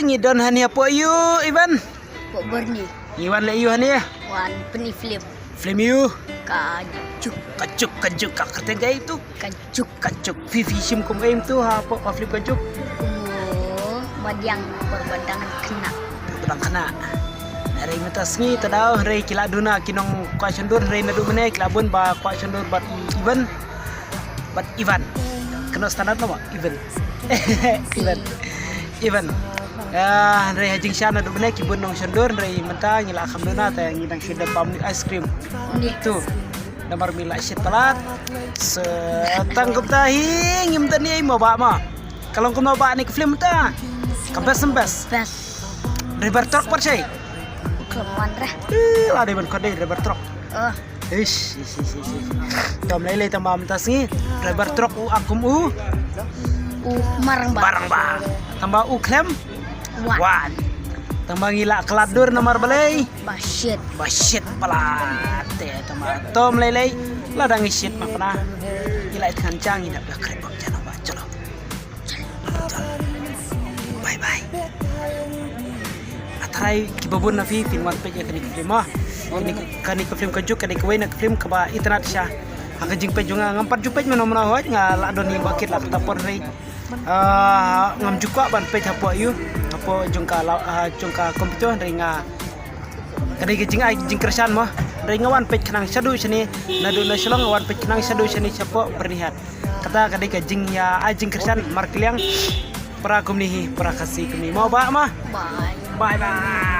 ngidon hani apa you Ivan? Pok Berni. Iwan le you hani ya? Wan peni film. Film you? Kacuk. Kacuk kakak gay itu. Kacuk. Vivi sim kum aim tu apa film kacuk? Badiang berbadang kena. Tudang kena. Hari metas ni tadau hari kila duna kinong question dur hari nadu mene kilabun ba question dur bat Ivan. Kena standar nama Ivan. Ivan. Ya, hari hajing siya nadu mene kibun nong syandur hari mentang ngila akam duna ta yang ngidang sudah pam ice cream. Itu. Namar mila shit palat. Setangkup tahi ngim tani mau ba ma. Kalau kau mau ba ni ke film ta. Kembas. Best. River truck percaya. Kelamaan rah. Lah dia berkode river truck. Ish. Tom lele tambah mentas ni. River truck akum Marang ba. barang ba. Tambah klem. Wan. Tambah ngila keladur nomor balai. Basyet. Basyit palat. Tambah tom lele. Ladang isyit mah pernah. Gila itu kancang ini dah kerepok jangan ba. Colo. Bye. Atarai kibabun na film wan pe kani film mah. Kani ke film kajuk kani ke nak film kaba internet sya. Ang jing pe junga ngampat jupej menomna hoy nga la doni bakit la tapor rei. Ngam juga ban pe hapo yu. Hapo jungka komputer rei nga. Kani ke jing ai jing kersan mah. Rei ngawan pe kenang sadu sini nadu na selong wan pe kenang sadu sini sapo bernihat. Kata kani ke jing ya ai jing kersan markliang para kumnihi para kasih kumni mau ba mah. Bye. Bye.